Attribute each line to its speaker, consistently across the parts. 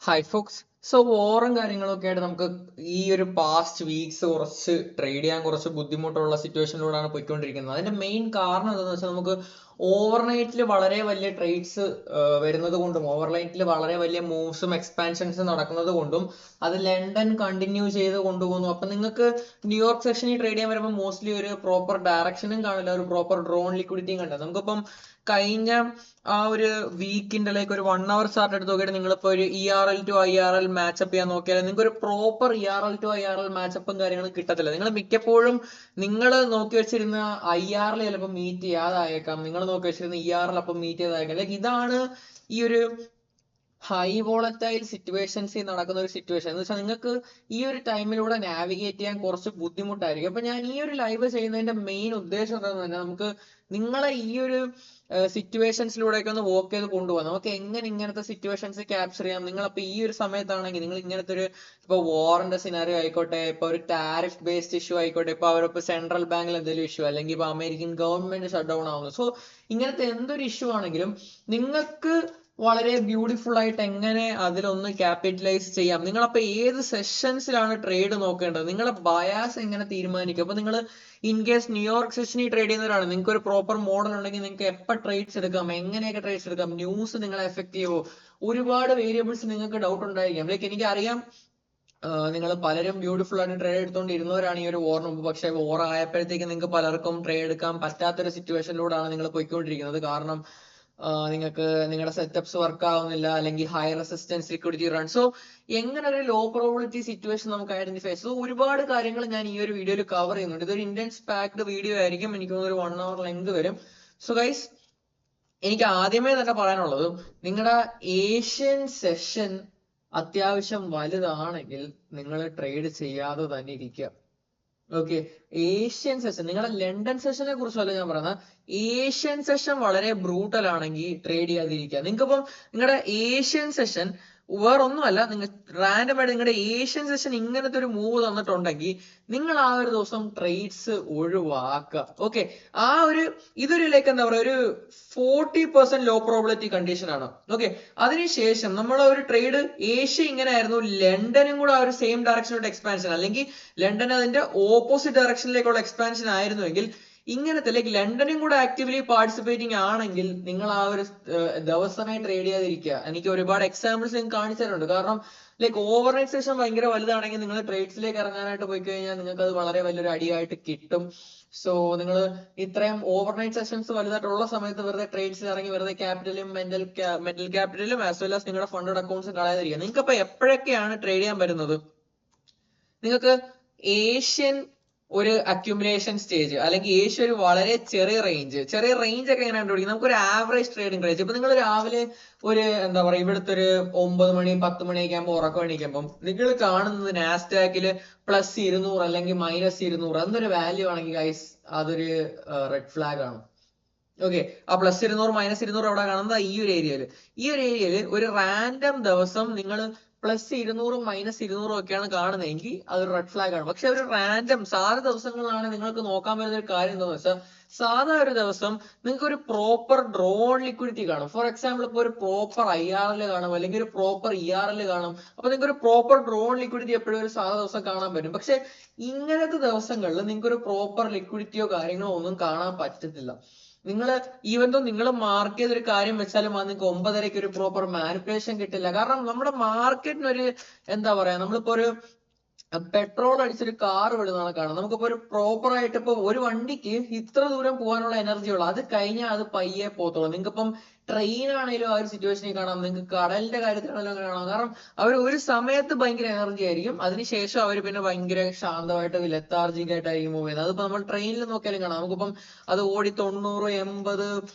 Speaker 1: Hi Fox. So വോറും കാര്യങ്ങളൊക്കെ ആയിട്ട് നമുക്ക് ഈ ഒരു പാസ്റ്റ് വീക്സ് കുറച്ച് ട്രേഡ് ചെയ്യാൻ കുറച്ച് ബുദ്ധിമുട്ടുള്ള സിറ്റുവേഷനിലൂടെയാണ് പോയിക്കൊണ്ടിരിക്കുന്നത്. അതിന്റെ മെയിൻ കാരണം എന്താണെന്ന് വെച്ചാൽ നമുക്ക് ഓവർനൈറ്റിൽ വളരെ വലിയ ട്രേഡ്സ് വരുന്നത് കൊണ്ടും ഓവർനൈറ്റിൽ വളരെ വലിയ മൂവ്സും എക്സ്പാൻഷൻസും നടക്കുന്നത് കൊണ്ടും അത് ലണ്ടൻ കണ്ടിന്യൂ ചെയ്ത് കൊണ്ടുപോകുന്നു. അപ്പൊ നിങ്ങൾക്ക് ന്യൂയോർക്ക് സെഷനിൽ ട്രേഡ് ചെയ്യാൻ വരുമ്പോൾ മോസ്റ്റ്ലി ഒരു പ്രോപ്പർ ഡയറക്ഷനും കാണില്ല, ഒരു പ്രോപ്പർ ഡ്രോൺ ലിക്വിഡിറ്റിയും കണ്ടില്ല. നമുക്കിപ്പം കഴിഞ്ഞ ആ ഒരു വീക്കിന്റെ ലൈക്ക് ഒരു 1 hour ചാർട്ട് എടുത്ത് നോക്കിയിട്ട് നിങ്ങളിപ്പോ ഒരു ERL ടു IRL മാച്ചപ്പ് ചെയ്യാൻ നോക്കിയാൽ നിങ്ങൾക്ക് ഒരു പ്രോപ്പർ ERL ടു IRL മാച്ചപ്പും കാര്യങ്ങളും കിട്ടത്തില്ല. നിങ്ങൾ മിക്കപ്പോഴും നിങ്ങൾ നോക്കി വെച്ചിരുന്ന IRL ചിലപ്പോൾ മീറ്റ് ചെയ്യാതായേക്കാം, നിങ്ങൾ നോക്കി വെച്ചിരുന്ന ERL അപ്പം മീറ്റ് ചെയ്തായേക്കാം. ലൈക്ക് ഇതാണ് ഈ ഒരു ഹൈ വോളറ്റൈൽ സിറ്റുവേഷൻസിൽ നടക്കുന്ന ഒരു സിറ്റുവേഷൻ എന്ന് വെച്ചാൽ നിങ്ങൾക്ക് ഈ ഒരു ടൈമിലൂടെ നാവിഗേറ്റ് ചെയ്യാൻ കുറച്ച് ബുദ്ധിമുട്ടായിരിക്കും. അപ്പൊ ഞാൻ ഈ ഒരു ലൈവ് ചെയ്യുന്നതിന്റെ മെയിൻ ഉദ്ദേശം എന്താണെന്ന് പറഞ്ഞാൽ നമുക്ക് നിങ്ങളെ ഈ ഒരു സിറ്റുവേഷൻസിലൂടെയൊക്കെ ഒന്ന് വോക്ക് ചെയ്ത് കൊണ്ടുപോകാം. നമുക്ക് എങ്ങനെ ഇങ്ങനത്തെ സിറ്റുവേഷൻസ് ക്യാപ്ചർ ചെയ്യാം. നിങ്ങളപ്പോ ഈ ഒരു സമയത്താണെങ്കിൽ നിങ്ങൾ ഇങ്ങനത്തെ ഒരു ഇപ്പൊ വാറിന്റെ സിനാരിയോ ആയിക്കോട്ടെ, ഇപ്പൊ ഒരു ടാരിഫ് ബേസ്ഡ് ഇഷ്യൂ ആയിക്കോട്ടെ, ഇപ്പൊ അവരിപ്പോ സെൻട്രൽ ബാങ്കിൽ എന്തെങ്കിലും ഇഷ്യൂ, അല്ലെങ്കിൽ ഇപ്പൊ അമേരിക്കൻ ഗവൺമെന്റ് ഷട്ട് ഡൗൺ ആവുന്നു. സോ ഇങ്ങനത്തെ എന്തൊരു ഇഷ്യൂ ആണെങ്കിലും നിങ്ങൾക്ക് വളരെ ബ്യൂട്ടിഫുൾ ആയിട്ട് എങ്ങനെ അതിലൊന്ന് ക്യാപിറ്റലൈസ് ചെയ്യാം. നിങ്ങളപ്പോ ഏത് സെഷൻസിലാണ് ട്രേഡ് നോക്കേണ്ടത്, നിങ്ങളെ ബയാസ് എങ്ങനെ തീരുമാനിക്കും. അപ്പൊ നിങ്ങൾ ഇൻ കേസ് ന്യൂയോർക്ക് സെഷനിൽ ട്രേഡ് ചെയ്യുന്നവരാണ്, നിങ്ങൾക്ക് ഒരു പ്രോപ്പർ മോഡൽ ഉണ്ടെങ്കിൽ നിങ്ങൾക്ക് എപ്പോൾ ട്രേഡ്സ് എടുക്കാം, എങ്ങനെയൊക്കെ ട്രേഡ്സ് എടുക്കാം, ന്യൂസ് നിങ്ങളെ എഫക്ട് ചെയ്യുമോ, ഒരുപാട് വേരിയബിൾസ് നിങ്ങൾക്ക് ഡൗട്ട് ഉണ്ടായിരിക്കാം. ലൈക്ക് എനിക്കറിയാം നിങ്ങൾ പലരും ബ്യൂട്ടിഫുൾ ആയിട്ട് ട്രേഡ് എടുത്തുകൊണ്ടിരുന്നവരാണ് ഈ ഒരു വോറിന് മുമ്പ്. പക്ഷെ വോർ ആയപ്പോഴത്തേക്ക് നിങ്ങൾക്ക് പലർക്കും ട്രേഡ് എടുക്കാൻ പറ്റാത്തൊരു സിറ്റുവേഷനിലൂടെയാണ് നിങ്ങൾ പോയിക്കൊണ്ടിരിക്കുന്നത്. കാരണം നിങ്ങൾക്ക് നിങ്ങളുടെ സെറ്റപ്സ് വർക്ക് ആവുന്നില്ല, അല്ലെങ്കിൽ high resistance liquidity run. So എങ്ങനെ ഒരു ലോ പ്രോബിലിറ്റി സിറ്റുവേഷൻ നമുക്ക് ഐഡന്റിഫൈ. സോ ഒരുപാട് കാര്യങ്ങൾ ഞാൻ ഈ ഒരു വീഡിയോയിൽ കവർ ചെയ്യുന്നുണ്ട്. ഇതൊരു ഇന്റൻസ് പാക്ഡ് വീഡിയോ ആയിരിക്കും, എനിക്ക് തോന്നുന്നു ഒരു 1 hour ലെങ്ത് വരും. സോ ഗൈസ്, എനിക്ക് ആദ്യമേ തന്നെ പറയാനുള്ളത്, നിങ്ങളുടെ ഏഷ്യൻ സെഷൻ അത്യാവശ്യം വലുതാണെങ്കിൽ നിങ്ങൾ ട്രേഡ് ചെയ്യാതെ തന്നെ ഇരിക്കുക. ഓക്കെ, ഏഷ്യൻ സെഷൻ, നിങ്ങളുടെ ലണ്ടൻ സെഷനെ കുറിച്ചല്ല ഞാൻ പറയുന്നത്. ഏഷ്യൻ സെഷൻ വളരെ ബ്രൂട്ടൽ ആണെങ്കിൽ ട്രേഡ് ചെയ്യാതിരിക്കുക. നിങ്ങൾക്കിപ്പം നിങ്ങളുടെ ഏഷ്യൻ സെഷൻ വേറൊന്നുമല്ല, നിങ്ങൾ റാൻഡം ആയിട്ട് നിങ്ങളുടെ ഏഷ്യൻ സെഷൻ ഇങ്ങനത്തെ ഒരു മൂവ് തന്നിട്ടുണ്ടെങ്കിൽ നിങ്ങൾ ആ ഒരു ദിവസം ട്രേഡ്സ് ഒഴിവാക്കുക. ഓക്കെ, ആ ഒരു ഇതൊരു ലൈക്ക് എന്താ പറയുക, ഒരു 40% ലോ പ്രോബിലിറ്റി കണ്ടീഷൻ ആണ്. ഓക്കെ, അതിനുശേഷം നമ്മൾ ഒരു ട്രേഡ് ഏഷ്യ ഇങ്ങനെ ആയിരുന്നു, ലണ്ടനും കൂടെ ആ ഒരു സെയിം ഡയറക്ഷനിലോട്ട് എക്സ്പാൻഷൻ, അല്ലെങ്കിൽ ലണ്ടൻ അതിന്റെ ഓപ്പോസിറ്റ് ഡയറക്ഷനിലേക്കുള്ള എക്സ്പാൻഷൻ ആയിരുന്നുവെങ്കിൽ ഇങ്ങനത്തെ ലൈക്ക് ലണ്ടനും കൂടെ ആക്റ്റീവ്ലി പാർട്ടിസിപ്പേറ്റിംഗ് ആണെങ്കിൽ നിങ്ങൾ ആ ഒരു ദിവസമായി ട്രേഡ് ചെയ്യാതിരിക്കുക. എനിക്ക് ഒരുപാട് എക്സാമ്പിൾസ് ഞാൻ കാണിച്ചു തരുന്നുണ്ട്. കാരണം ലൈക്ക് ഓവർനൈറ്റ് സെഷൻ ഭയങ്കര വലുതാണെങ്കിൽ നിങ്ങൾ ട്രേഡ്സിലേക്ക് ഇറങ്ങാനായിട്ട് പോയി കഴിഞ്ഞാൽ നിങ്ങൾക്ക് അത് വളരെ വലിയൊരു അടിയായിട്ട് കിട്ടും. സോ നിങ്ങൾ ഇത്രയും ഓവർനൈറ്റ് സെഷൻസ് വലുതായിട്ടുള്ള സമയത്ത് വെറുതെ ട്രേഡ്സിൽ ഇറങ്ങി വെറുതെ ക്യാപിറ്റലും മെന്റൽ ക്യാപിറ്റലും ആസ് വെൽ ആസ് നിങ്ങളുടെ ഫണ്ടഡ് അക്കൗണ്ട്സും കളയാതിരിക്കുക. നിങ്ങൾക്ക് അപ്പൊ എപ്പോഴൊക്കെയാണ് ട്രേഡ് ചെയ്യാൻ പറ്റുന്നത്, നിങ്ങൾക്ക് ഏഷ്യൻ ഒരു അക്യുമുലേഷൻ സ്റ്റേജ്, അല്ലെങ്കിൽ ഏഷ്യ ഒരു വളരെ ചെറിയ റേഞ്ച് ഒക്കെ എങ്ങനെ കണ്ടുപിടിക്കും. നമുക്കൊരു ആവറേജ് ട്രേഡിംഗ് റേഞ്ച്. ഇപ്പൊ നിങ്ങൾ രാവിലെ ഒരു എന്താ പറയുക, ഇവിടുത്തെ ഒരു 9 മണി 10 മണിയൊക്കെ ആകുമ്പോൾ ഉറക്കം എണീക്കുമ്പോൾ നിങ്ങൾ കാണുന്നത് നാസ്ഡാക്കില് +200 അല്ലെങ്കിൽ -200 എന്നൊരു വാല്യൂ ആണെങ്കിൽ ഗൈസ് അതൊരു റെഡ് ഫ്ലാഗ് ആണ്. ഓക്കെ, ആ +200 -200 എവിടെ കാണുന്നത്, ഈ ഒരു ഏരിയയിൽ ഒരു റാൻഡം ദിവസം നിങ്ങൾ +200 -200 ഒക്കെയാണ് കാണുന്നതെങ്കിൽ അതൊരു റെഡ് ഫ്ലാഗ് ആണ്. പക്ഷെ ഒരു റാൻഡം സാധാ ദിവസങ്ങളാണ് നിങ്ങൾക്ക് നോക്കാൻ പറ്റുന്ന ഒരു കാര്യം എന്താണെന്ന് വെച്ചാൽ, സാധാ ഒരു ദിവസം നിങ്ങൾക്ക് ഒരു പ്രോപ്പർ ഡ്രോൺ ലിക്വിഡിറ്റി കാണും. ഫോർ എക്സാമ്പിൾ, ഇപ്പോൾ ഒരു പ്രോപ്പർ IRL കാണും, അല്ലെങ്കിൽ ഒരു പ്രോപ്പർ ERL കാണും. അപ്പൊ നിങ്ങൾക്ക് ഒരു പ്രോപ്പർ ഡ്രോൺ ലിക്വിഡിറ്റി എപ്പോഴും ഒരു സാധാ ദിവസം കാണാൻ പറ്റും. പക്ഷെ ഇങ്ങനത്തെ ദിവസങ്ങളിൽ നിങ്ങൾക്ക് ഒരു പ്രോപ്പർ ലിക്വിഡിറ്റിയോ കാര്യങ്ങളോ ഒന്നും കാണാൻ പറ്റത്തില്ല. നിങ്ങൾ ഈവൻ ദോ നിങ്ങൾ മാർക്ക് ചെയ്തൊരു കാര്യം വെച്ചാലും അത് നിങ്ങൾക്ക് 9:30 ഒരു പ്രോപ്പർ മാനിപ്പുലേഷൻ കിട്ടില്ല. കാരണം നമ്മുടെ മാർക്കറ്റിനൊരു എന്താ പറയാ, നമ്മളിപ്പോ ഒരു പെട്രോൾ അടിച്ചൊരു കാർ വിടുന്നതാണ് കാണുന്നത്. നമുക്കിപ്പോ ഒരു പ്രോപ്പർ ആയിട്ട് ഇപ്പൊ ഒരു വണ്ടിക്ക് ഇത്ര ദൂരം പോകാനുള്ള എനർജി ഉള്ളു, അത് കഴിഞ്ഞാൽ അത് പയ്യെ പോകത്തുള്ളൂ. നിങ്ങൾക്കിപ്പം ട്രെയിൻ ആണെങ്കിലും ആ ഒരു സിറ്റുവേഷനിൽ കാണാം, നിങ്ങൾക്ക് കടലിന്റെ കാര്യത്തിലാണെങ്കിലും കാണാം. കാരണം അവർ ഒരു സമയത്ത് ഭയങ്കര എനർജി ആയിരിക്കും, അതിനുശേഷം അവർ പിന്നെ ഭയങ്കര ശാന്തമായിട്ട് ലെത്താർജിക് ആയിട്ടായിരിക്കും മൂവ് ചെയ്യുന്നത്. അതിപ്പോ നമ്മൾ ട്രെയിനിൽ നോക്കിയാലും കാണാം. നമുക്കിപ്പം അത് ഓടി 90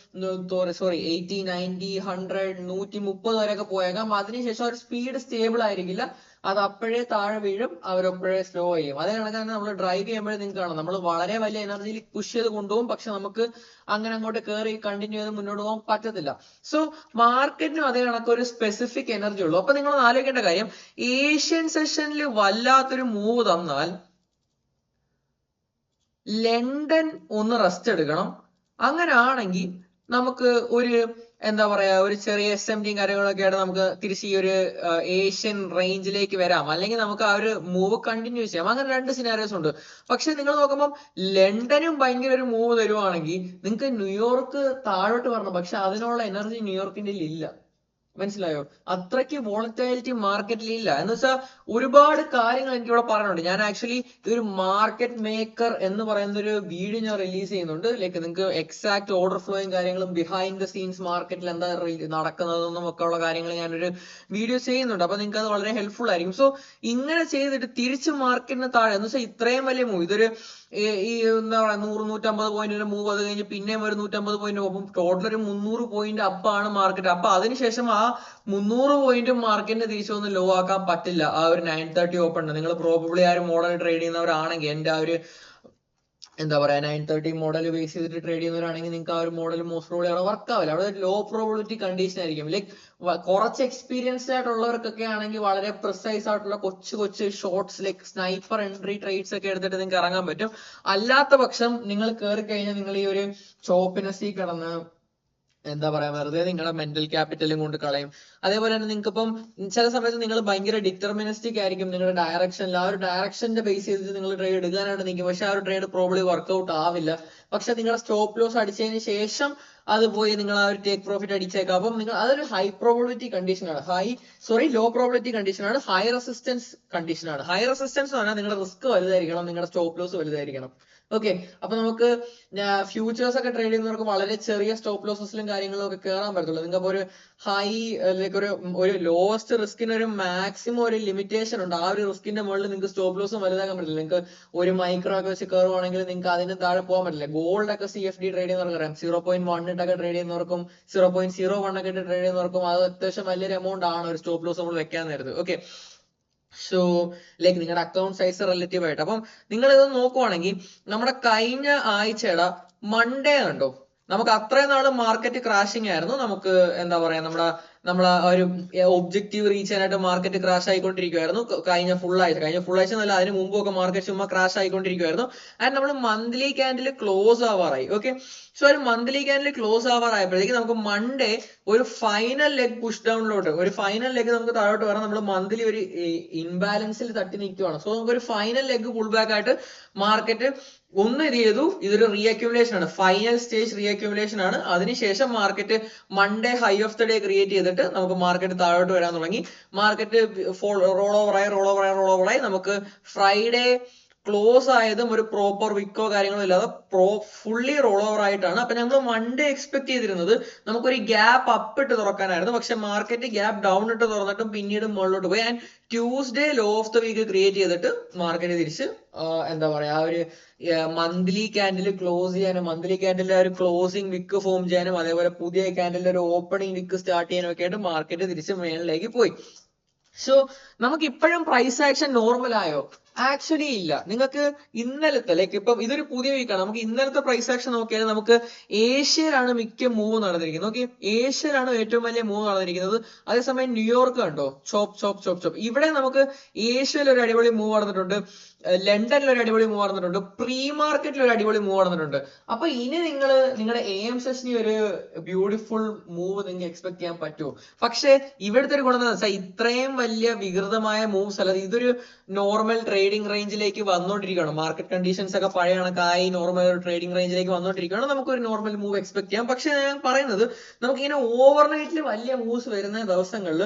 Speaker 1: 80 സോറി 80 90 100 130 വരെയൊക്കെ പോയേക്കാം. അതിനുശേഷം ഒരു സ്പീഡ് സ്റ്റേബിൾ ആയിരിക്കില്ല, അത് അപ്പോഴേ താഴെ വീഴും, അവരപ്പോഴേ സ്ലോ ചെയ്യും. അതേ കണക്കാണ് നമ്മൾ ഡ്രൈവ് ചെയ്യുമ്പോഴേ നിങ്ങൾക്ക് കാണാം, നമ്മൾ വളരെ വലിയ എനർജിയിൽ പുഷ് ചെയ്ത് കൊണ്ടുപോകും, പക്ഷെ നമുക്ക് അങ്ങനെ അങ്ങോട്ട് കയറി കണ്ടിന്യൂ ചെയ്ത് മുന്നോട്ട് പോകാൻ പറ്റത്തില്ല. സോ മാർക്കറ്റിനും അതേ കണക്ക് ഒരു സ്പെസിഫിക് എനർജി ഉള്ളൂ. അപ്പൊ നിങ്ങൾ ആലോചിക്കേണ്ട കാര്യം, ഏഷ്യൻ സെഷനിൽ വല്ലാത്തൊരു മൂവ് തന്നാൽ ലണ്ടൻ ഒന്ന് റെസ്റ്റ് എടുക്കണം. അങ്ങനെ ആണെങ്കിൽ നമുക്ക് ഒരു എന്താ പറയാ ഒരു ചെറിയ SMTയും കാര്യങ്ങളൊക്കെ ആയിട്ട് നമുക്ക് തിരിച്ച് ഈ ഒരു ഏഷ്യൻ റേഞ്ചിലേക്ക് വരാം, അല്ലെങ്കിൽ നമുക്ക് ആ ഒരു മൂവ് കണ്ടിന്യൂ ചെയ്യാം. അങ്ങനെ 2 സിനാരിയോസ് ഉണ്ട്. പക്ഷെ നിങ്ങൾ നോക്കുമ്പോൾ ലണ്ടനും ഭയങ്കര ഒരു മൂവ് തരുവാണെങ്കിൽ നിങ്ങൾക്ക് ന്യൂയോർക്ക് താഴോട്ട് വരണം, പക്ഷെ അതിനുള്ള എനർജി ന്യൂയോർക്കിന്റെ ഇല്ല. മനസ്സിലായോ? അത്രയ്ക്ക് വോളറ്റാലിറ്റി മാർക്കറ്റിൽ ഇല്ല. എന്ന് വെച്ചാൽ ഒരുപാട് കാര്യങ്ങൾ എനിക്കിവിടെ പറയാനുണ്ട്. ഞാൻ ആക്ച്വലി ഒരു മാർക്കറ്റ് മേക്കർ എന്ന് പറയുന്ന ഒരു വീഡിയോ ഞാൻ റിലീസ് ചെയ്യുന്നുണ്ട്. ലൈക്ക് നിങ്ങൾക്ക് എക്സാക്ട് ഓർഡർ ഫ്ലോയും കാര്യങ്ങളും ബിഹൈൻഡ് ദ സീൻസ് മാർക്കറ്റിൽ എന്താ നടക്കുന്നതെന്നും ഒക്കെ ഉള്ള കാര്യങ്ങൾ ഞാനൊരു വീഡിയോ ചെയ്യുന്നുണ്ട്. അപ്പൊ നിങ്ങൾക്ക് അത് വളരെ ഹെൽപ്ഫുൾ ആയിരിക്കും. സോ ഇങ്ങനെ ചെയ്തിട്ട് തിരിച്ച് മാർക്കറ്റിന് താഴെ എന്ന് വെച്ചാൽ ഇത്രയും വലിയ മൂവ്, ഇതൊരു ഈ എന്താ പറയാ 100-150 പോയിന്റിന്റെ മൂവ്, അത് കഴിഞ്ഞ് പിന്നെയും ഒരു 150 പോയിന്റ് പോകും, ടോട്ടൽ ഒരു 300 പോയിന്റ് അപ്പാണ് മാർക്കറ്റ്. അപ്പൊ അതിനുശേഷം ആ 300 പോയിന്റും മാർക്കറ്റിന് തിരിച്ചൊന്ന് ലോ ആക്കാൻ പറ്റില്ല. ആ ഒരു 930 ഓപ്പൺ നിങ്ങൾ പ്രോബബ്ലി ആ ഒരു മോഡൽ ട്രേഡ് ചെയ്യുന്നവരാണെങ്കിൽ, എന്റെ ആ ഒരു എന്താ പറയാ 930 മോഡൽ ബേസ് ചെയ്തിട്ട് ട്രേഡ് ചെയ്യുന്നവരാണെങ്കിൽ നിങ്ങൾക്ക് ആ ഒരു മോഡൽ മോസ്റ്റ് പ്രോബബ്ലി അവിടെ വർക്ക് ആവില്ല. അവിടെ ലോ പ്രോബിലിറ്റി കണ്ടീഷൻ ആയിരിക്കും. ലൈക്ക് കുറച്ച് എക്സ്പീരിയൻസ്ഡ് ആയിട്ടുള്ളവർക്കൊക്കെ ആണെങ്കിൽ വളരെ പ്രിസൈസ് ആയിട്ടുള്ള കൊച്ചു shorts like sniper entry trades ഒക്കെ എടുത്തിട്ട് നിങ്ങൾക്ക് ഇറങ്ങാൻ പറ്റും. അല്ലാത്ത പക്ഷം നിങ്ങൾ കയറി കഴിഞ്ഞാൽ നിങ്ങൾ ഈ ഒരു ചോപ്പിനസിൽ കിടന്ന് എന്താ പറയാ വെറുതെ നിങ്ങളുടെ മെന്റൽ ക്യാപിറ്റലും കൊണ്ട് കളയും. അതേപോലെ തന്നെ നിങ്ങൾക്ക് ഇപ്പം ചില സമയത്ത് നിങ്ങൾ ഭയങ്കര ഡിറ്റർമിനിസ്റ്റിക് ആയിരിക്കും നിങ്ങളുടെ ഡയറക്ഷനിൽ. ആ ഒരു ഡയറക്ഷന്റെ ബേസ് ചെയ്തിട്ട് നിങ്ങൾ ട്രേഡ് എടുക്കാനായിട്ട് നിൽക്കും, പക്ഷെ ആ ഒരു ട്രേഡ് പ്രോബ്ലി വർക്ക്ഔട്ട് ആവില്ല. പക്ഷെ നിങ്ങളുടെ സ്റ്റോപ്പ് ലോസ് അടിച്ചതിന് ശേഷം അത് പോയി നിങ്ങൾ ആ ഒരു ടേക്ക് പ്രോഫിറ്റ് അടിച്ചേക്കാം. അപ്പം നിങ്ങൾ അതൊരു ഹൈ പ്രോബിലിറ്റി കണ്ടീഷനാണ്, ലോ പ്രോബിലിറ്റി കണ്ടീഷനാണ്, ഹൈ റെസിസ്റ്റൻസ് കണ്ടീഷനാണ്. ഹൈ റെസിസ്റ്റൻസ് എന്ന് പറഞ്ഞാൽ നിങ്ങളുടെ റിസ്ക് വലുതായിരിക്കണം, നിങ്ങളുടെ സ്റ്റോപ്പ് ലോസ് വലുതായിരിക്കണം. ഓക്കെ, അപ്പൊ നമുക്ക് ഫ്യൂച്ചേഴ്സ് ഒക്കെ ട്രേഡ് ചെയ്യുന്നവർക്ക് വളരെ ചെറിയ സ്റ്റോപ്പ് ലോസസിലും കാര്യങ്ങളും ഒക്കെ കയറാൻ പറ്റത്തുള്ളൂ. നിങ്ങൾക്ക് ഒരു ഹൈ ലൈക്ക് ഒരു ലോവസ്റ്റ് റിസ്കിന് ഒരു മാക്സിമം ഒരു ലിമിറ്റേഷൻ ഉണ്ട്. ആ ഒരു റിസ്കിന്റെ മുകളിൽ നിങ്ങൾക്ക് സ്റ്റോപ്പ് ലോസും വലുതാക്കാൻ പറ്റില്ല. നിങ്ങൾക്ക് ഒരു മൈക്രോ ഒക്കെ വെച്ച് കയറുവാണെങ്കിൽ നിങ്ങൾക്ക് അതിന് താഴെ പോകാൻ പറ്റില്ല. ഗോൾഡ് ഒക്കെ CFD ട്രേഡ് ചെയ്യുന്നവർക്ക് അറിയാം, 0.1 ഇട്ടൊക്കെ ട്രേഡ് ചെയ്യുന്നവർക്കും 0.01 ഒക്കെ ട്രേഡ് ചെയ്യുന്നവർക്കും അത് അത്യാവശ്യം വലിയൊരു എമൗണ്ട് ആണ് ഒരു സ്റ്റോപ്പ് ലോസ് നമ്മൾ വെക്കാൻ നേരത്ത്. ഓക്കെ, സോ ലൈക്ക് നിങ്ങളുടെ അക്കൗണ്ട് സൈസ് റിലേറ്റീവ് ആയിട്ട്. അപ്പം നിങ്ങൾ ഇത് നോക്കുവാണെങ്കിൽ നമ്മുടെ കഴിഞ്ഞ ആഴ്ചയുടെ മൺഡേ കണ്ടോ, നമുക്ക് അത്രയും നാള് മാർക്കറ്റ് ക്രാഷിംഗ് ആയിരുന്നു. നമുക്ക് എന്താ പറയാ നമ്മളെ ഒരു ഒബ്ജക്റ്റീവ് റീച്ച് ചെയ്യാനായിട്ട് മാർക്കറ്റ് ക്രാഷ് ആയിക്കൊണ്ടിരിക്കുവായിരുന്നു കഴിഞ്ഞ ഫുൾ ആഴ്ച എന്നല്ല, അതിന് മുമ്പൊക്കെ മാർക്കറ്റ് ചുമ്മാ ക്രാഷ് ആയിക്കൊണ്ടിരിക്കുവായിരുന്നു. ആൻഡ് നമ്മൾ മന്ത്ലി ക്യാൻഡിൽ ക്ലോസ് ആവാറായി. ഓക്കെ, സോ ഒരു മന്ത്ലി ക്യാൻഡിൽ ക്ലോസ് ആവാറായപ്പോഴത്തേക്ക് നമുക്ക് മൺഡേ ഒരു ഫൈനൽ ലെഗ് പുഷ് ഡൗണിലോട്ട്, ഒരു ഫൈനൽ ലെഗ് നമുക്ക് താഴോട്ട് വരാം. നമ്മൾ മന്ത്ലി ഒരു ഇൻബാലൻസിൽ തട്ടി നിൽക്കുവാണ്. സോ നമുക്ക് ഒരു ഫൈനൽ ലെഗ് പുൾ ബാക്ക് ആയിട്ട് മാർക്കറ്റ് ഒന്ന് ഇത് ചെയ്തു. ഇതൊരു റീഅക്യുമുലേഷൻ ആണ്, ഫൈനൽ സ്റ്റേജ് റീഅക്യുമുലേഷൻ ആണ്. അതിനുശേഷം market Monday high of the day create ചെയ്തിട്ട് നമുക്ക് മാർക്കറ്റ് താഴോട്ട് വരാൻ തുടങ്ങി. മാർക്കറ്റ് റോൾ ഓവറായി നമുക്ക് ഫ്രൈഡേ ക്ലോസ് ആയതും ഒരു പ്രോപ്പർ വിക്കോ കാര്യങ്ങളോ ഇല്ലാതെ ഫുള്ളി റോൾ ഓവർ ആയിട്ടാണ്. അപ്പൊ നമ്മൾ മൺഡേ എക്സ്പെക്ട് ചെയ്തിരുന്നത് നമുക്കൊരു ഗ്യാപ്പ് അപ്പ് ഇട്ട് തുറക്കാനായിരുന്നു. പക്ഷെ മാർക്കറ്റ് ഗ്യാപ്പ് ഡൗൺ ഇട്ട് തുറന്നിട്ടും പിന്നീട് മുകളിലോട്ട് പോയി. And Tuesday low of the week create ചെയ്തിട്ട് മാർക്കറ്റ് തിരിച്ച് എന്താ പറയാ ആ ഒരു മന്ത്ലി ക്യാൻഡിൽ ക്ലോസ് ചെയ്യാനും, മന്ത്ലി ക്യാൻഡിലെ ഒരു ക്ലോസിംഗ് വിക്ക് ഫോം ചെയ്യാനും, അതേപോലെ പുതിയ ക്യാൻഡിലെ ഒരു ഓപ്പണിംഗ് വിക്ക് സ്റ്റാർട്ട് ചെയ്യാനും ഒക്കെ ആയിട്ട് മാർക്കറ്റ് തിരിച്ച് മേളിലേക്ക് പോയി. സോ നമുക്ക് ഇപ്പോഴും പ്രൈസ് ആക്ഷൻ നോർമൽ ആയോ? ആക്ച്വലി ഇല്ല. നിങ്ങൾക്ക് ഇന്നലത്തെ ലൈക്ക് ഇപ്പം ഇതൊരു പുതിയ വീക്കാണ്, നമുക്ക് ഇന്നലത്തെ പ്രൈസ് ആക്ഷൻ നോക്കിയാൽ നമുക്ക് ഏഷ്യയിലാണ് മിക്ക മൂവ് നടന്നിരിക്കുന്നത്. ഓക്കെ, ഏഷ്യയിലാണ് ഏറ്റവും വലിയ മൂവ് നടന്നിരിക്കുന്നത്. അതേസമയം ന്യൂയോർക്ക് കണ്ടോ ചോപ്പ്. ഇവിടെ നമുക്ക് ഏഷ്യയിൽ ഒരു അടിപൊളി മൂവ് നടന്നിട്ടുണ്ട്, ലണ്ടനിൽ ഒരു അടിപൊളി മൂവ് നടന്നിട്ടുണ്ട്, പ്രീ മാർക്കറ്റിൽ ഒരു അടിപൊളി മൂവ് നടന്നിട്ടുണ്ട്. അപ്പൊ ഇനി നിങ്ങൾ നിങ്ങളുടെ AM സെഷനിൽ ഒരു ബ്യൂട്ടിഫുൾ മൂവ് നിങ്ങൾക്ക് എക്സ്പെക്ട് ചെയ്യാൻ പറ്റുമോ? പക്ഷെ ഇവിടുത്തെ ഒരു ഗുണം എന്താ വെച്ചാൽ ഇത്രയും വലിയ വികൃതമായ മൂവ്സ് അല്ല, ഇതൊരു നോർമൽ ട്രേഡിംഗ് റേഞ്ചിലേക്ക് വന്നോണ്ടിരിക്കുകയാണ്. മാർക്കറ്റ് കണ്ടീഷൻസ് ഒക്കെ പഴയ കണക്കായി നോർമൽ ട്രേഡിംഗ് റേഞ്ചിലേക്ക് വന്നോണ്ടിരിക്കുകയാണ്. നമുക്കൊരു നോർമൽ മൂവ് എക്സ്പെക്ട് ചെയ്യാം. പക്ഷെ ഞാൻ പറയുന്നത് നമുക്ക് ഇങ്ങനെ ഓവർനൈറ്റിൽ വലിയ മൂവ്സ് വരുന്ന ദിവസങ്ങളിൽ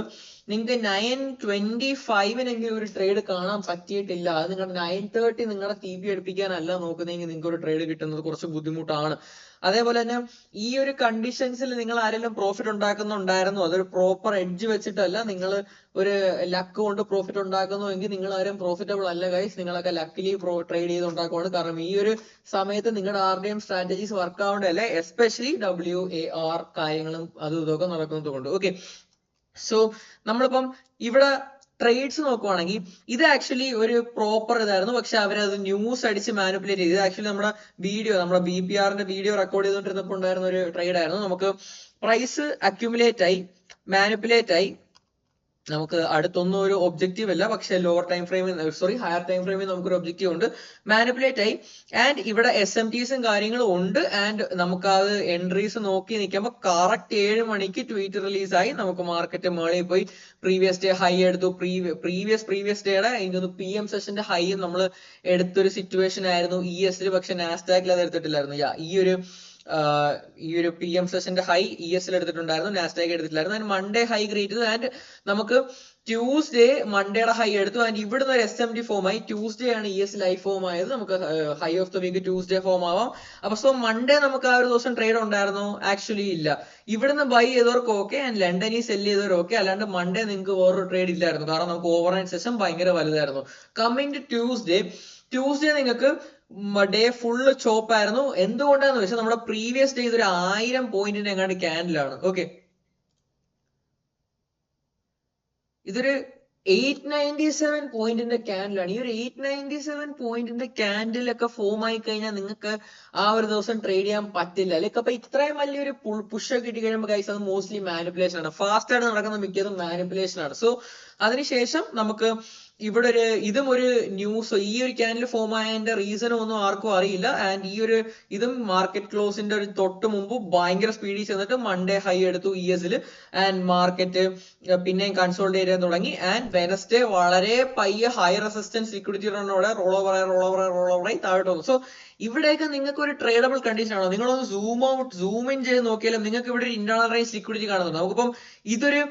Speaker 1: നിങ്ങൾക്ക് 9:25 ഒരു ട്രേഡ് കാണാൻ പറ്റിയിട്ടില്ല. അത് നിങ്ങളുടെ 9:30 നിങ്ങളുടെ TP എടുപ്പിക്കാനല്ല നോക്കുന്നതെങ്കിൽ നിങ്ങൾക്ക് ഒരു ട്രേഡ് കിട്ടുന്നത് കുറച്ച് ബുദ്ധിമുട്ടാണ്. അതേപോലെ തന്നെ ഈ ഒരു കണ്ടീഷൻസിൽ നിങ്ങൾ ആരെങ്കിലും പ്രോഫിറ്റ് ഉണ്ടാക്കുന്നുണ്ടായിരുന്നു, അതൊരു പ്രോപ്പർ എഡ്ജ് വെച്ചിട്ടല്ല, നിങ്ങൾ ഒരു ലക്ക് കൊണ്ട് പ്രോഫിറ്റ് ഉണ്ടാക്കുന്നുവെങ്കിൽ നിങ്ങൾ ആരും പ്രോഫിറ്റബിൾ അല്ല ഗൈസ്. നിങ്ങളൊക്കെ ലക്കിലി ട്രേഡ് ചെയ്ത് ഉണ്ടാക്കുവാണ്. കാരണം ഈ ഒരു സമയത്ത് നിങ്ങളുടെ RDM സ്ട്രാറ്റജീസ് വർക്ക് ആവേണ്ടതല്ലേ, എസ്പെഷ്യലി WAR കാര്യങ്ങളും അതും ഇതൊക്കെ നടക്കുന്നത് കൊണ്ട്. ഓക്കെ, സോ നമ്മളിപ്പം ഇവിടെ ട്രേഡ്സ് നോക്കുവാണെങ്കിൽ ഇത് ആക്ച്വലി ഒരു പ്രോപ്പർ ഇതായിരുന്നു, പക്ഷെ അവരത് ന്യൂസ് അടിച്ച് മാനിപ്പുലേറ്റ് ചെയ്ത്. ഇത് ആക്ച്വലി നമ്മുടെ BPRന്റെ വീഡിയോ റെക്കോർഡ് ചെയ്തുകൊണ്ടിരുന്നപ്പോൾ ഉണ്ടായിരുന്ന ഒരു ട്രേഡ് ആയിരുന്നു. നമുക്ക് പ്രൈസ് അക്യുമുലേറ്റ് ആയി, മാനിപ്പുലേറ്റ് ആയി, നമുക്ക് അടുത്തൊന്നും ഒരു ഒബ്ജക്റ്റീവ് അല്ല, പക്ഷെ ലോവർ ടൈം ഫ്രെയിമിൽ ഹയർ ടൈം ഫ്രെയിമിൽ നമുക്കൊരു ഒബ്ജക്റ്റീവ് ഉണ്ട്. മാനിപ്പുലേറ്റ് ആയി ആൻഡ് ഇവിടെ SMTസും കാര്യങ്ങളും ഉണ്ട്. ആൻഡ് നമുക്ക് അത് എൻട്രീസ് നോക്കി നിൽക്കുമ്പോൾ കറക്റ്റ് 7 മണിക്ക് ട്വീറ്റ് റിലീസായി. നമുക്ക് മാർക്കറ്റ് മേളിൽ പോയി പ്രീവിയസ് ഡേ ഹൈ എടുത്തു. പ്രീവിയസ് ഡേയുടെ എനിക്കൊന്ന് PM സെഷന്റെ ഹൈ നമ്മൾ എടുത്തൊരു സിറ്റുവേഷൻ ആയിരുന്നു ES ൽ. പക്ഷെ നാസ്ഡാക്കിൽ അത് എടുത്തിട്ടില്ലായിരുന്നു. ഈ ഒരു PM സെഷന്റെ ഹൈ ES ൽ എടുത്തിട്ടുണ്ടായിരുന്നു, നാസ്ഡാക്ക് എടുത്തിട്ടില്ലായിരുന്നു. ആൻഡ് മൺഡേ ഹൈ ക്രിയേറ്റ് ചെയ്തു. ആൻഡ് നമുക്ക് ട്യൂസ്ഡേ മൺഡേയുടെ ഹൈ എടുത്തു. ആൻഡ് ഇവിടുന്ന് ഒരു SMT ഫോം ആയി. ട്യൂസ്ഡേ ആണ് ES ലൈ ഫോം ആയത്. നമുക്ക് high of the week Tuesday form ആവാം. അപ്പൊ സോ മൺഡേ നമുക്ക് ആ ഒരു ദിവസം ട്രേഡ് ഉണ്ടായിരുന്നോ? ആക്ച്വലി ഇല്ല. ഇവിടുന്ന് ബൈ ചെയ്തവർക്ക് ഓക്കെ ആൻഡ് ലണ്ടനിൽ സെല് ചെയ്തവർ ഓക്കെ. അല്ലാണ്ട് മൺഡേ നിങ്ങൾക്ക് വേറൊരു ട്രേഡ് ഇല്ലായിരുന്നു, കാരണം നമുക്ക് ഓവർനൈറ്റ് സെഷൻ ഭയങ്കര വലുതായിരുന്നു. കമ്മിങ് ടു ട്യൂസ്ഡേ നിങ്ങൾക്ക് ഡേ ഫുള്ള് ചോപ്പായിരുന്നു. എന്തുകൊണ്ടാന്ന് വെച്ചാൽ നമ്മുടെ പ്രീവിയസ് ഡേ ഇതൊരു 1000 പോയിന്റിന്റെ എങ്ങാണ്ട് ക്യാൻഡിലാണ്. ഓക്കെ, ഇതൊരു 897 പോയിന്റിന്റെ ക്യാൻഡിലാണ്. ഈ ഒരു 897 പോയിന്റിന്റെ ക്യാൻഡിലൊക്കെ ഫോം ആയി കഴിഞ്ഞാൽ നിങ്ങൾക്ക് ആ ഒരു ദിവസം ട്രേഡ് ചെയ്യാൻ പറ്റില്ല. ലൈക്ക് അപ്പൊ ഇത്രയും വലിയൊരു പുഷ് കിട്ടി കഴിയുമ്പോൾ ഗൈസ് അത് മോസ്റ്റ്ലി മാനിപ്പുലേഷൻ ആണ്. ഫാസ്റ്റ് ആയിട്ട് നടക്കുന്ന മിക്കതും മാനിപ്പുലേഷൻ ആണ്. സോ അതിനുശേഷം നമുക്ക് ഇവിടെ ഇതും ഒരു ന്യൂസ്, ഈ ഒരു ക്യാൻഡിൽ ഫോം ആയതിന്റെ റീസണും ഒന്നും ആർക്കും അറിയില്ല. ആൻഡ് ഇതും മാർക്കറ്റ് ക്ലോസിന്റെ ഒരു തൊട്ട് മുമ്പ് ഭയങ്കര സ്പീഡിൽ ചെന്നിട്ട് മൺഡേ ഹൈ എടുത്തു ES ൽ. ആൻഡ് മാർക്കറ്റ് പിന്നെയും കൺസോൾട്ടേറ്റ് ചെയ്യാൻ തുടങ്ങി. ആൻഡ് വെനസ്ഡേ വളരെ പയ്യെ ഹൈ റെസിസ്റ്റൻസ് ലിക്വിഡിറ്റി റണ്ണോടെ റോൾ ഓവറായി താഴോട്ട് വന്നു. സോ ഇവിടെയൊക്കെ നിങ്ങൾക്ക് ഒരു ട്രേഡബിൾ കണ്ടീഷൻ ആണോ? നിങ്ങളൊന്ന് സൂം ഇൻ ചെയ്ത് നോക്കിയാലും നിങ്ങൾക്ക് ഇവിടെ ഒരു ഇന്റേണൽ റേഞ്ച് ലിക്വിഡിറ്റി കാണുന്നുണ്ട്. നമുക്കിപ്പം ഇതൊരു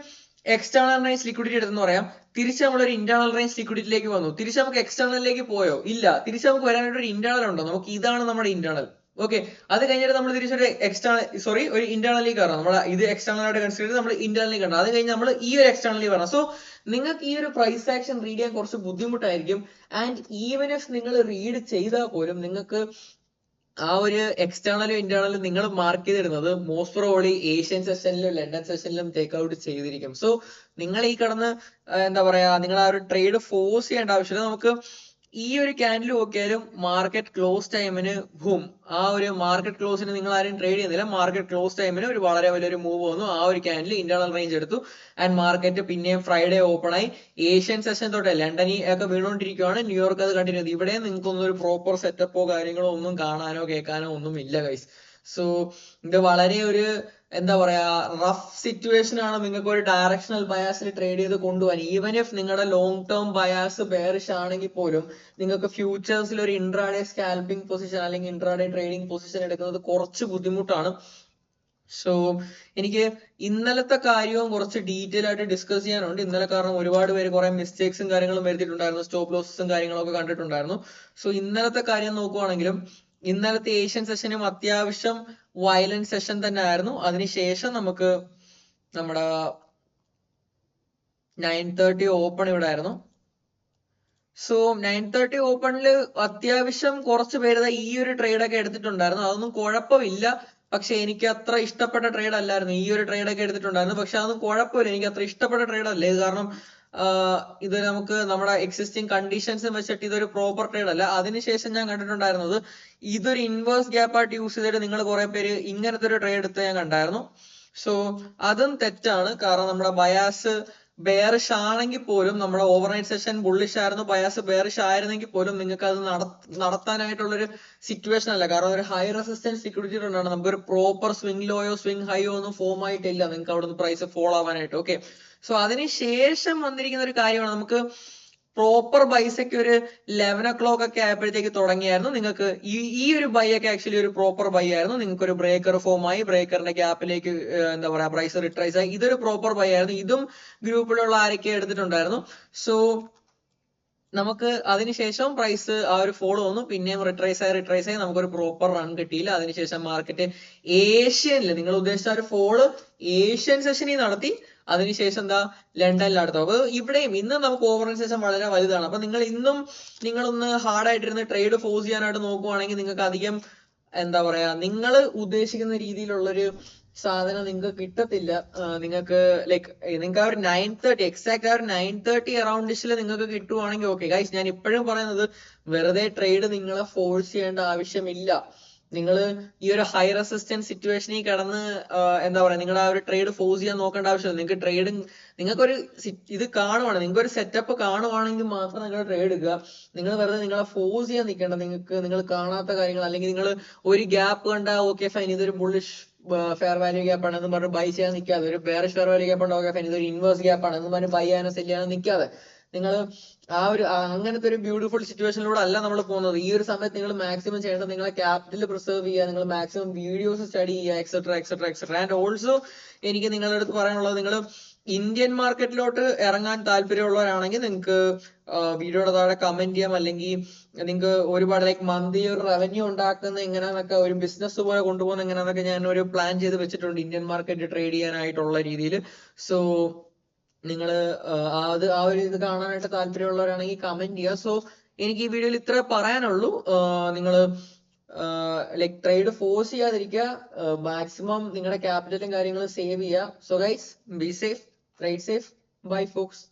Speaker 1: എക്സ്റ്റേണൽ റേഞ്ച് ലിക്വിഡിറ്റി എടുത്തെന്ന് പറയാം. തിരിച്ച് നമ്മളൊരു ഇന്റേണൽ റേഞ്ച് ലിക്വിഡിറ്റിയിലേക്ക് വന്നു. തിരിച്ച് നമുക്ക് എക്സ്റ്റേണലിലേക്ക് പോയോ? ഇല്ല. തിരിച്ച് നമുക്ക് വരാനായിട്ട് ഒരു ഇന്റേണൽ ഉണ്ടോ? നമുക്ക് ഇതാണ് നമ്മുടെ ഇന്റേണൽ. ഓക്കെ, അത് കഴിഞ്ഞിട്ട് നമ്മൾ തിരിച്ചൊരു ഒരു ഇന്റേണലിലേക്ക് കയറണം. നമ്മൾ ഇത് എക്സ്റ്റേണൽ ആയിട്ട് കൺസിഡർ ചെയ്ത് നമ്മൾ ഇന്റേണലിലേക്ക് കയറണം. അത് കഴിഞ്ഞ് നമ്മൾ ഈ ഒരു എക്സ്റ്റേണലിൽ വരണം. സോ നിങ്ങൾക്ക് ഈ ഒരു പ്രൈസ് ആക്ഷൻ റീഡ് ചെയ്യാൻ കുറച്ച് ബുദ്ധിമുട്ടായിരിക്കും. ആൻഡ് ഈവൻ ഇഫ് നിങ്ങൾ റീഡ് ചെയ്താൽ പോലും നിങ്ങൾക്ക് ആ ഒരു എക്സ്റ്റേണലും ഇന്റേണലും നിങ്ങൾ മാർക്ക് ചെയ്തിരുന്നത് മോസ്റ്റ് പ്രോബബ്ലി ഏഷ്യൻ സെഷനിലും ലണ്ടൻ സെഷനിലും ടേക്ക് ഔട്ട് ചെയ്തിരിക്കും. സോ നിങ്ങൾ ഈ കടന്ന് എന്താ പറയാ, നിങ്ങൾ ആ ഒരു ട്രേഡ് ഫോഴ്സ് ചെയ്യേണ്ട ആവശ്യമില്ല. നമുക്ക് ഈ ഒരു ക്യാൻഡിൽ നോക്കിയാലും മാർക്കറ്റ് ക്ലോസ് ടൈമിന് ആ ഒരു മാർക്കറ്റ് ക്ലോസിന് നിങ്ങൾ ആരും ട്രേഡ് ചെയ്യുന്നില്ല. മാർക്കറ്റ് ക്ലോസ് ടൈമിന് ഒരു വളരെ വലിയൊരു മൂവ് വന്നു. ആ ഒരു ക്യാൻഡിൽ ഇന്റേണൽ റേഞ്ച് എടുത്തു. ആൻഡ് മാർക്കറ്റ് പിന്നെയും ഫ്രൈഡേ ഓപ്പൺ ആയി. ഏഷ്യൻ സെഷൻ തൊട്ട് ലണ്ടനിൽ ഒക്കെ വീണുകൊണ്ടിരിക്കുകയാണ്. ന്യൂയോർക്ക് അത് കണ്ടിന്യൂ ചെയ്തു. ഇവിടെ നിങ്ങൾക്കൊന്നും ഒരു പ്രോപ്പർ സെറ്റപ്പോ കാര്യങ്ങളോ ഒന്നും കാണാനോ കേൾക്കാനോ ഒന്നും ഇല്ല ഗൈസ്. സോ ഇത് വളരെ ഒരു എന്താ പറയാ റഫ് സിറ്റുവേഷൻ ആണ്. നിങ്ങൾക്ക് ഒരു ഡയറക്ഷണൽ ബയാസിൽ ട്രേഡ് ചെയ്ത് കൊണ്ടുപോകാൻ, ഈവൻ ഇഫ് നിങ്ങളുടെ ലോങ് ടേം ബയാസ് ബെയറിഷ് ആണെങ്കിൽ പോലും നിങ്ങൾക്ക് ഫ്യൂച്ചേഴ്സിൽ ഒരു ഇൻട്രാഡേ സ്കാൽപ്പിംഗ് പൊസിഷൻ അല്ലെങ്കിൽ ഇൻട്രാഡേ ട്രേഡിംഗ് പൊസിഷൻ എടുക്കുന്നത് കുറച്ച് ബുദ്ധിമുട്ടാണ്. സോ എനിക്ക് ഇന്നലത്തെ കാര്യവും കുറച്ച് ഡീറ്റെയിൽ ആയിട്ട് ഡിസ്കസ് ചെയ്യാനുണ്ട്. ഇന്നലെ കാരണം ഒരുപാട് പേര് കുറെ മിസ്റ്റേക്സും കാര്യങ്ങളും വരുത്തിയിട്ടുണ്ടായിരുന്നു, സ്റ്റോപ്പ് ലോസസും കാര്യങ്ങളൊക്കെ കണ്ടിട്ടുണ്ടായിരുന്നു. സോ ഇന്നലത്തെ കാര്യം നോക്കുവാണെങ്കിലും ഇന്നലത്തെ ഏഷ്യൻ സെഷനും അത്യാവശ്യം വയലന്റ് സെഷൻ തന്നെ ആയിരുന്നു. അതിനുശേഷം നമുക്ക് നമ്മുടെ 9:30 ഓപ്പൺ ഇവിടെ ആയിരുന്നു. സോ 9:30 ഓപ്പണിൽ അത്യാവശ്യം കുറച്ച് പേര് ഈ ഒരു ട്രേഡൊക്കെ എടുത്തിട്ടുണ്ടായിരുന്നു. അതൊന്നും കുഴപ്പമില്ല, പക്ഷെ എനിക്ക് അത്ര ഇഷ്ടപ്പെട്ട ട്രേഡ് അല്ലായിരുന്നു. ഈ ഒരു ട്രേഡൊക്കെ എടുത്തിട്ടുണ്ടായിരുന്നു, പക്ഷെ അതൊന്നും കുഴപ്പമില്ല. എനിക്ക് അത്ര ഇഷ്ടപ്പെട്ട ട്രേഡ് അല്ല ഇത്. കാരണം ഇത് നമുക്ക് നമ്മുടെ എക്സിസ്റ്റിംഗ് കണ്ടീഷൻസ് വെച്ചിട്ട് ഇതൊരു പ്രോപ്പർ ട്രേഡ് അല്ല. അതിനുശേഷം ഞാൻ കണ്ടിട്ടുണ്ടായിരുന്നത് ഇതൊരു ഇൻവേഴ്സ് ഗ്യാപ്പ് ആയിട്ട് യൂസ് ചെയ്തിട്ട് നിങ്ങൾ കുറെ പേര് ഇങ്ങനത്തെ ഒരു ട്രേഡ് എടുത്ത് ഞാൻ കണ്ടായിരുന്നു. സോ അതും തെറ്റാണ്. കാരണം നമ്മുടെ ബയാസ് ബെയറിഷ് ആണെങ്കിൽ പോലും നമ്മുടെ ഓവർനൈറ്റ് സെഷൻ ബുള്ളിഷ് ആയിരുന്നു, ബയാസ് ബെയറിഷ് ആയിരുന്നെങ്കിൽ പോലും നിങ്ങൾക്ക് അത് നടത്താനായിട്ടുള്ളൊരു സിറ്റുവേഷൻ അല്ല. കാരണം ഒരു ഹൈ റെസിസ്റ്റൻസ് ലിക്വിഡിറ്റി ഉണ്ടാണ്. നമുക്കൊരു പ്രോപ്പർ സ്വിംഗ് ലോയോ സ്വിംഗ് ഹൈയോ ഒന്നും ഫോം ആയിട്ടില്ല നിങ്ങൾക്ക് അവിടുന്ന് പ്രൈസ് ഫോൾ ആവാനായിട്ട്. ഓക്കെ, സോ അതിനുശേഷം വന്നിരിക്കുന്ന ഒരു കാര്യമാണ് നമുക്ക് പ്രോപ്പർ ബൈസ് ഒക്കെ ഒരു 11 o'clock ഒക്കെ ആയപ്പോഴത്തേക്ക് തുടങ്ങിയായിരുന്നു. നിങ്ങൾക്ക് ഈ ഒരു ബൈ ഒക്കെ ആക്ച്വലി ഒരു പ്രോപ്പർ ബൈ ആയിരുന്നു. നിങ്ങൾക്ക് ഒരു ബ്രേക്കർ ഫോം ആയി, ബ്രേക്കറിന്റെ ഗ്യാപ്പിലേക്ക് എന്താ പറയാ പ്രൈസ് റിട്രൈസ് ആയി. ഇതൊരു പ്രോപ്പർ ബൈ ആയിരുന്നു. ഇതും ഗ്രൂപ്പിലുള്ള ആരൊക്കെ എടുത്തിട്ടുണ്ടായിരുന്നു. സോ നമുക്ക് അതിനുശേഷം പ്രൈസ് ആ ഒരു ഫോളോ വന്നു, പിന്നെയും റിട്രൈസ് ആയി നമുക്കൊരു പ്രോപ്പർ റൺ കിട്ടിയില്ല. അതിനുശേഷം മാർക്കറ്റ് ഏഷ്യനിൽ നിങ്ങൾ ഉദ്ദേശിച്ച ഒരു ഫോള് ഏഷ്യൻ സെഷനിൽ നടത്തി. അതിനുശേഷം എന്താ ലണ്ടനിൽ അടുത്ത. അപ്പൊ ഇവിടെയും ഇന്നും നമുക്ക് ഓവർനൈറ്റ് സെഷൻ വളരെ വലുതാണ്. അപ്പൊ നിങ്ങളൊന്ന് ഹാർഡായിട്ടിരുന്ന് ട്രേഡ് ഫോഴ്സ് ചെയ്യാനായിട്ട് നോക്കുവാണെങ്കിൽ നിങ്ങൾക്ക് അധികം എന്താ പറയാ നിങ്ങൾ ഉദ്ദേശിക്കുന്ന രീതിയിലുള്ളൊരു സാധനം നിങ്ങൾക്ക് കിട്ടത്തില്ല. നിങ്ങൾക്ക് നിങ്ങൾക്ക് ആ ഒരു 9:30 എക്സാക്ട് ആ ഒരു 9:30 അറൌണ്ടിഷിൽ നിങ്ങൾക്ക് കിട്ടുവാണെങ്കിൽ ഓക്കെ ഗൈസ്. ഞാൻ ഇപ്പോഴും പറയുന്നത് വെറുതെ ട്രേഡ് നിങ്ങളെ ഫോഴ്സ് ചെയ്യേണ്ട ആവശ്യമില്ല. നിങ്ങൾ ഈ ഒരു ഹൈ റെസിസ്റ്റൻസ് സിറ്റുവേഷനിൽ കിടന്ന് എന്താ പറയാ നിങ്ങളുടെ ആ ഒരു ട്രേഡ് ഫോഴ്സ് ചെയ്യാൻ നോക്കേണ്ട ആവശ്യമില്ല. നിങ്ങൾക്ക് ട്രേഡിങ് നിങ്ങൾക്കൊരു ഇത് കാണുവാണ്, നിങ്ങൾക്ക് ഒരു സെറ്റപ്പ് കാണുവാണെങ്കിൽ മാത്രം നിങ്ങൾ ട്രേഡ് എടുക്കുക. നിങ്ങൾ വെറുതെ നിങ്ങളെ ഫോഴ്സ് ചെയ്യാൻ നിൽക്കേണ്ട. നിങ്ങൾക്ക് നിങ്ങൾ കാണാത്ത കാര്യങ്ങൾ അല്ലെങ്കിൽ നിങ്ങൾ ഒരു ഗ്യാപ്പ് കണ്ടാൽ ഓക്കെ ഫൈൻ ഇതൊരു ബുള്ളിഷ് ഫെയർ വാല്യൂ ഗ്യാപ്പ് ആണ് എന്ന് പറഞ്ഞ് ബൈ ചെയ്യാൻ നിൽക്കാതെ, ഒരു ബെയറിഷ് ഫെയർ വാല്യൂ ഗ്യാപ്പ് ഉണ്ട് ഓക്കെ ഫൈൻ ഇതൊരു ഇൻവേഴ്സ് ഗ്യാപ്പ് ആണ് എന്ന് പറഞ്ഞ് ബൈ ചെയ്യാനോ സെല് ചെയ്യാനോ നിൽക്കാതെ, നിങ്ങൾ അങ്ങനത്തെ ഒരു ബ്യൂട്ടിഫുൾ സിറ്റുവേഷനിലൂടെ അല്ല നമ്മൾ പോകുന്നത്. ഈ ഒരു സമയത്ത് നിങ്ങൾ മാക്സിമം ചെയ്യേണ്ടത് നിങ്ങളെ ക്യാപിറ്റൽ പ്രിസർവ് ചെയ്യുക, നിങ്ങൾ മാക്സിമം വീഡിയോസ് സ്റ്റഡി ചെയ്യുക, etcetera etcetera etcetera. And also എനിക്ക് നിങ്ങളുടെ അടുത്ത് പറയാനുള്ളത്, നിങ്ങൾ ഇന്ത്യൻ മാർക്കറ്റിലോട്ട് ഇറങ്ങാൻ താല്പര്യമുള്ളവരാണെങ്കിൽ നിങ്ങൾക്ക് വീഡിയോയുടെ താഴെ കമന്റ് ചെയ്യാം. അല്ലെങ്കിൽ നിങ്ങൾക്ക് ഒരുപാട് ലൈക്ക് മന്ത്ലി ഒരു റവന്യൂ ഉണ്ടാക്കുന്ന എങ്ങനെയാന്നൊക്കെ, ഒരു ബിസിനസ് പോലെ കൊണ്ടുപോകുന്ന എങ്ങനെയാന്നൊക്കെ ഞാൻ ഒരു പ്ലാൻ ചെയ്ത് വെച്ചിട്ടുണ്ട് ഇന്ത്യൻ മാർക്കറ്റ് ട്രേഡ് ചെയ്യാനായിട്ടുള്ള രീതിയിൽ. സോ നിങ്ങൾ ആ ഒരു ഇത് കാണാനായിട്ട് താല്പര്യമുള്ളവരാണെങ്കിൽ കമന്റ് ചെയ്യുക. സോ എനിക്ക് ഈ വീഡിയോയിൽ ഇത്ര പറയാനുള്ളൂ. നിങ്ങൾ ലൈക്ക് ട്രേഡ് ഫോഴ്സ് ചെയ്യാതിരിക്കുക, മാക്സിമം നിങ്ങളുടെ ക്യാപിറ്റലും കാര്യങ്ങളും സേവ് ചെയ്യുക. So guys, be safe, trade safe, bye Fox.